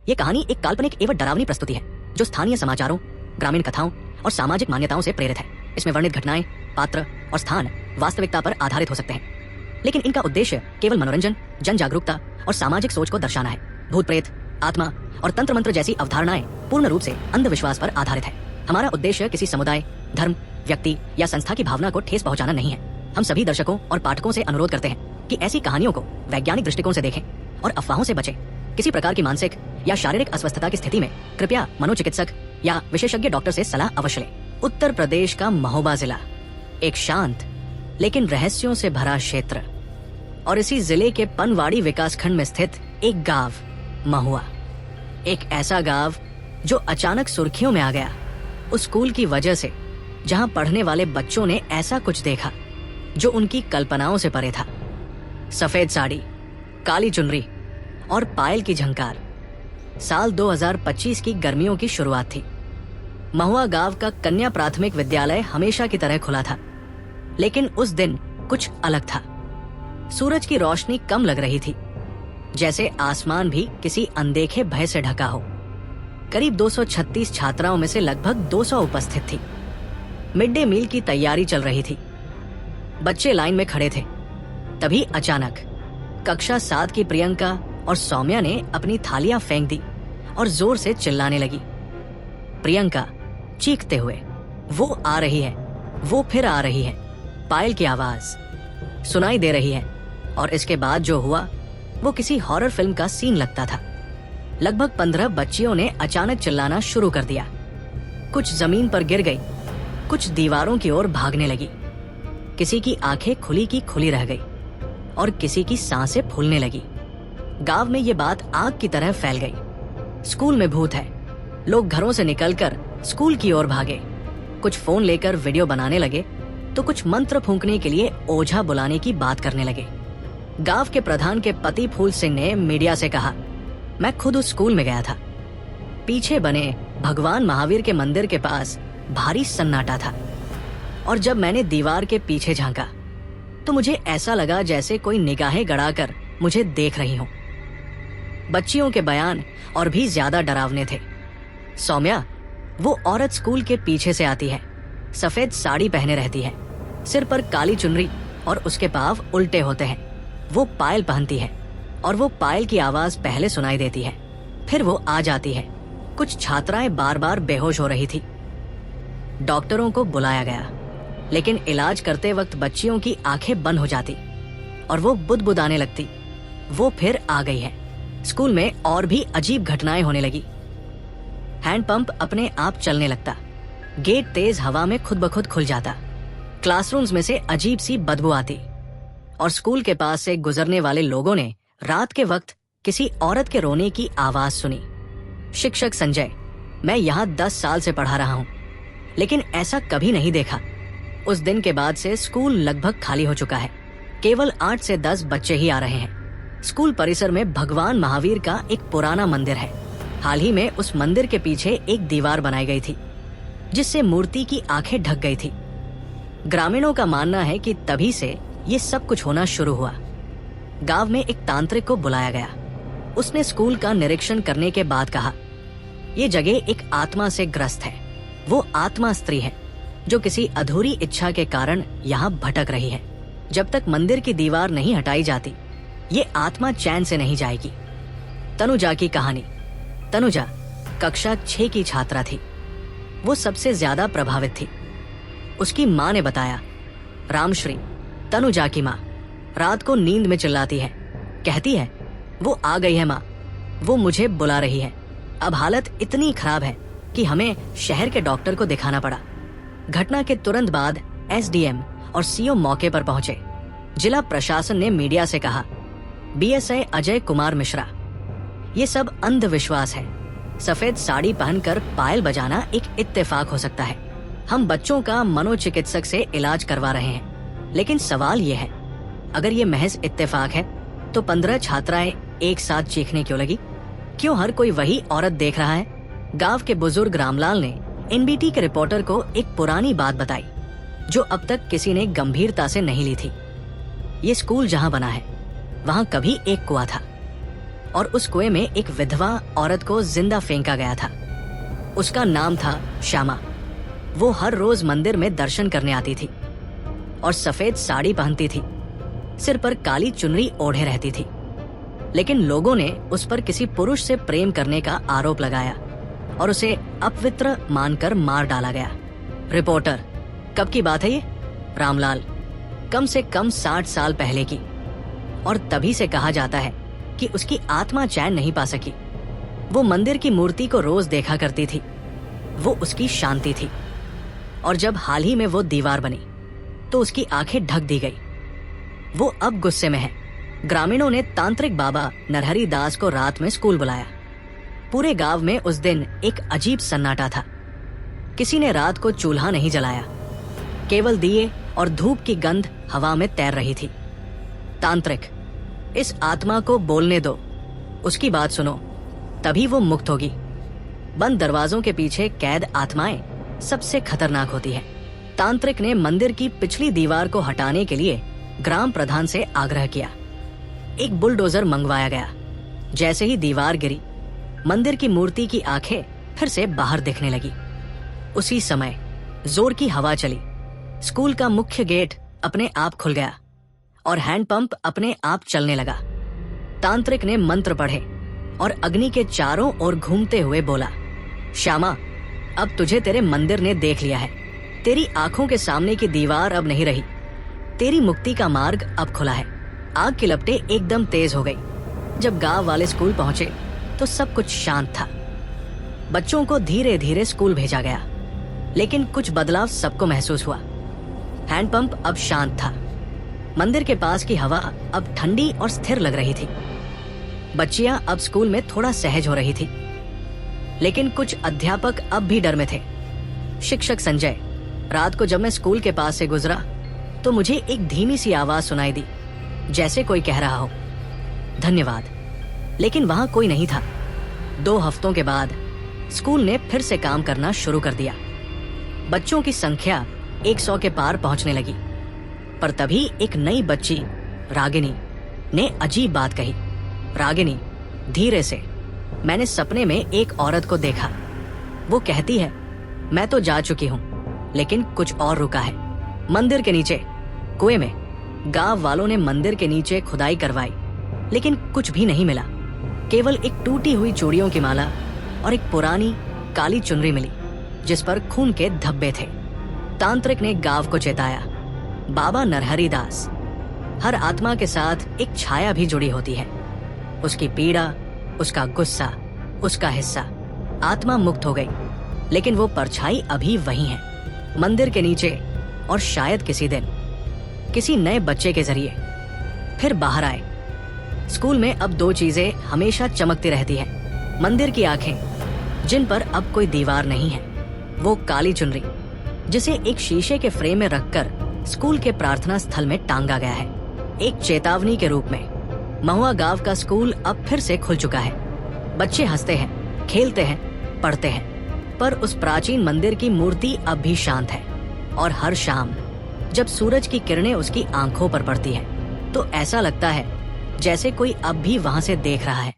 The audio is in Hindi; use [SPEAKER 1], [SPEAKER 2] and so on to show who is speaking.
[SPEAKER 1] ये कहानी एक काल्पनिक एवं डरावनी प्रस्तुति है जो स्थानीय समाचारों, ग्रामीण कथाओं और सामाजिक मान्यताओं से प्रेरित है। इसमें वर्णित घटनाएं, पात्र और स्थान वास्तविकता पर आधारित हो सकते हैं, लेकिन इनका उद्देश्य केवल मनोरंजन, जन जागरूकता और सामाजिक सोच को दर्शाना है। भूत प्रेत, आत्मा और तंत्र मंत्र जैसी अवधारणाएं पूर्ण रूप से अंधविश्वास पर आधारित है। हमारा उद्देश्य किसी समुदाय, धर्म, व्यक्ति या संस्था की भावना को ठेस पहुंचाना नहीं है। हम सभी दर्शकों और पाठकों से अनुरोध करते हैं कि ऐसी कहानियों को वैज्ञानिक दृष्टिकोण से देखें और अफवाहों से बचें। किसी प्रकार की मानसिक या शारीरिक अस्वस्थता की स्थिति में कृपया मनोचिकित्सक या विशेषज्ञ डॉक्टर से सलाह अवश्य लें। उत्तर प्रदेश का महोबा जिला एक शांत लेकिन रहस्यों से भरा क्षेत्र और इसी जिले के पनवाड़ी विकासखंड में स्थित एक गांव महुआ, एक ऐसा गांव जो अचानक सुर्खियों में आ गया उस स्कूल की वजह से जहां पढ़ने वाले बच्चों ने ऐसा कुछ देखा जो उनकी कल्पनाओं से परे था। सफेद साड़ी, काली चुनरी और पायल की झंकार। साल 2025 की गर्मियों की शुरुआत थी। महुआ गांव का कन्या प्राथमिक विद्यालय हमेशा की तरह खुला था, लेकिन उस दिन कुछ अलग था। सूरज की रोशनी कम लग रही थी, जैसे आसमान भी किसी अनदेखे भय से ढका हो। करीब 236 छात्राओं में से लगभग 200 उपस्थित थी। मिड डे मील की तैयारी चल रही थी। बच्चे लाइन में खड़े थे। तभी अचानक कक्षा 7 की प्रियंका और सौम्या ने अपनी थालियां फेंक दी और जोर से चिल्लाने लगी। प्रियंका चीखते हुए, वो आ रही है, वो फिर आ रही है। पायल की आवाज सुनाई दे रही है और इसके बाद जो हुआ वो किसी हॉरर फिल्म का सीन लगता था। लगभग 15 बच्चियों ने अचानक चिल्लाना शुरू कर दिया। कुछ जमीन पर गिर गई, कुछ दीवारों की ओर भागने लगी। किसी की आंखें खुली की खुली रह गई और किसी की सांसें फूलने लगी। गांव में ये बात आग की तरह फैल गई। स्कूल में भूत है। लोग घरों से निकलकर स्कूल की ओर भागे। कुछ फोन लेकर वीडियो बनाने लगे तो कुछ मंत्र फूंकने के लिए ओझा बुलाने की बात करने लगे। गांव के प्रधान के पति फूल सिंह ने मीडिया से कहा, मैं खुद उस स्कूल में गया था। पीछे बने भगवान महावीर के मंदिर के पास भारी सन्नाटा था और जब मैंने दीवार के पीछे झांका तो मुझे ऐसा लगा जैसे कोई निगाहें गड़ाकर मुझे देख रही हो। बच्चियों के बयान और भी ज्यादा डरावने थे। सौम्या, वो औरत स्कूल के पीछे से आती है, सफेद साड़ी पहने रहती है, सिर पर काली चुनरी और उसके पांव उल्टे होते हैं। वो पायल पहनती है और वो पायल की आवाज पहले सुनाई देती है, फिर वो आ जाती है। कुछ छात्राएं बार बार बेहोश हो रही थी। डॉक्टरों को बुलाया गया, लेकिन इलाज करते वक्त बच्चियों की आंखें बंद हो जाती और वो बुदबुदाने लगती। वो फिर आ गई है। स्कूल में और भी अजीब घटनाएं होने लगी। हैंडपंप अपने आप चलने लगता, गेट तेज हवा में खुद ब खुद खुल जाता, क्लासरूम्स में से अजीब सी बदबू आती और स्कूल के पास से गुजरने वाले लोगों ने रात के वक्त किसी औरत के रोने की आवाज सुनी। शिक्षक संजय, मैं यहाँ 10 साल से पढ़ा रहा हूँ, लेकिन ऐसा कभी नहीं देखा। उस दिन के बाद से स्कूल लगभग खाली हो चुका है। केवल 8 से 10 बच्चे ही आ रहे हैं। स्कूल परिसर में भगवान महावीर का एक पुराना मंदिर है। हाल ही में उस मंदिर के पीछे एक दीवार बनाई गई थी जिससे मूर्ति की आंखें ढक गई थी। ग्रामीणों का मानना है कि तभी से ये सब कुछ होना शुरू हुआ। गांव में एक तांत्रिक को बुलाया गया। उसने स्कूल का निरीक्षण करने के बाद कहा, ये जगह एक आत्मा से ग्रस्त है। वो आत्मा स्त्री है जो किसी अधूरी इच्छा के कारण यहाँ भटक रही है। जब तक मंदिर की दीवार नहीं हटाई जाती, ये आत्मा चैन से नहीं जाएगी। तनुजा की कहानी। तनुजा कक्षा 6 की छात्रा थी। वो सबसे ज्यादा प्रभावित थी। उसकी माँ ने बताया, रामश्री, तनुजा की माँ, रात को नींद में चिल्लाती है, कहती है, वो आ गई है माँ, वो मुझे बुला रही है। अब हालत इतनी खराब है कि हमें शहर के डॉक्टर को दिखाना पड़ा। घटना के तुरंत बाद एसडीएम और सीओ मौके पर पहुंचे। जिला प्रशासन ने मीडिया से कहा, बीएसआई अजय कुमार मिश्रा, ये सब अंधविश्वास है। सफेद साड़ी पहनकर पायल बजाना एक इत्तेफाक हो सकता है। हम बच्चों का मनोचिकित्सक से इलाज करवा रहे हैं, लेकिन सवाल ये है, अगर ये महज इत्तेफाक है तो 15 छात्राएं एक साथ चीखने क्यों लगी? क्यों हर कोई वही औरत देख रहा है? गांव के बुजुर्ग रामलाल ने एनबीटी के रिपोर्टर को एक पुरानी बात बताई जो अब तक किसी ने गंभीरता से नहीं ली थी। ये स्कूल जहां बना है वहां कभी एक कुआं था और उस कुएं में एक विधवा औरत को जिंदा फेंका गया था। उसका नाम था श्यामा। वो हर रोज मंदिर में दर्शन करने आती थी और सफेद साड़ी पहनती थी, सिर पर काली चुनरी ओढ़े रहती थी। लेकिन लोगों ने उस पर किसी पुरुष से प्रेम करने का आरोप लगाया और उसे अपवित्र मानकर मार डाला गया। रिपोर्टर, कब की बात है ये? रामलाल, कम से कम 60 साल पहले की। और तभी से कहा जाता है कि उसकी आत्मा चैन नहीं पा सकी। वो मंदिर की मूर्ति को रोज देखा करती थी, वो उसकी शांति थी। और जब हाल ही में वो दीवार बनी तो उसकी आंखें ढक दी गई। वो अब गुस्से में है। ग्रामीणों ने तांत्रिक बाबा नरहरि दास को रात में स्कूल बुलाया। पूरे गांव में उस दिन एक अजीब सन्नाटा था। किसी ने रात को चूल्हा नहीं जलाया, केवल दिए और धूप की गंध हवा में तैर रही थी। तांत्रिक, इस आत्मा को बोलने दो, उसकी बात सुनो, तभी वो मुक्त होगी। बंद दरवाजों के पीछे कैद आत्माएं सबसे खतरनाक होती है। तांत्रिक ने मंदिर की पिछली दीवार को हटाने के लिए ग्राम प्रधान से आग्रह किया। एक बुलडोजर मंगवाया गया। जैसे ही दीवार गिरी, मंदिर की मूर्ति की आंखें फिर से बाहर दिखने लगी। उसी समय जोर की हवा चली। स्कूल का मुख्य गेट अपने आप खुल गया और हैंडपंप अपने आप चलने लगा। तांत्रिक ने मंत्र पढ़े और अग्नि के चारों ओर घूमते हुए बोला, श्यामा, अब तुझे तेरे मंदिर ने देख लिया है। तेरी आंखों के सामने की दीवार अब नहीं रही। तेरी मुक्ति का मार्ग अब खुला है। आग की लपटें एकदम तेज हो गई। जब गांव वाले स्कूल पहुंचे तो सब कुछ शांत था। बच्चों को धीरे धीरे स्कूल भेजा गया, लेकिन कुछ बदलाव सबको महसूस हुआ। हैंडपंप अब शांत था। मंदिर के पास की हवा अब ठंडी और स्थिर लग रही थी। बच्चियां अब स्कूल में थोड़ा सहज हो रही थी। लेकिन कुछ अध्यापक अब भी डर में थे। शिक्षक संजय, रात को जब मैं स्कूल के पास से गुजरा तो मुझे एक धीमी सी आवाज सुनाई दी, जैसे कोई कह रहा हो, धन्यवाद। लेकिन वहां कोई नहीं था। 2 हफ्तों के बाद स्कूल ने फिर से काम करना शुरू कर दिया। बच्चों की संख्या 100 के पार पहुंचने लगी। पर तभी एक नई बच्ची, रागिनी, ने अजीब बात कही। रागिनी, धीरे से, मैंने सपने में एक औरत को देखा। वो कहती है, मैं तो जा चुकी हूँ, लेकिन कुछ और रुका है। मंदिर के नीचे कुएं में गांव वालों ने मंदिर के नीचे खुदाई करवाई, लेकिन कुछ भी नहीं मिला। केवल एक टूटी हुई चूड़ियों की माला और एक पुरानी काली चुनरी मिली, जिस पर खून के धब्बे थे। तांत्रिक ने गांव को चेताया, बाबा नरहरि दास, हर आत्मा के साथ एक छाया भी जुड़ी होती है। उसकी पीड़ा, उसका गुस्सा, उसका हिस्सा। आत्मा मुक्त हो गई, लेकिन वो परछाई अभी वही है, मंदिर के नीचे। और शायद किसी दिन किसी नए बच्चे के जरिए फिर बाहर आए। स्कूल में अब 2 चीजें हमेशा चमकती रहती हैं। मंदिर की आंखें, जिन पर अब कोई दीवार नहीं है। वो काली चुनरी, जिसे एक शीशे के फ्रेम में रखकर स्कूल के प्रार्थना स्थल में टांगा गया है, एक चेतावनी के रूप में। महुआ गांव का स्कूल अब फिर से खुल चुका है। बच्चे हंसते हैं, खेलते हैं, पढ़ते हैं। पर उस प्राचीन मंदिर की मूर्ति अब भी शांत है। और हर शाम जब सूरज की किरणें उसकी आंखों पर पड़ती हैं, तो ऐसा लगता है जैसे कोई अब भी वहां से देख रहा है।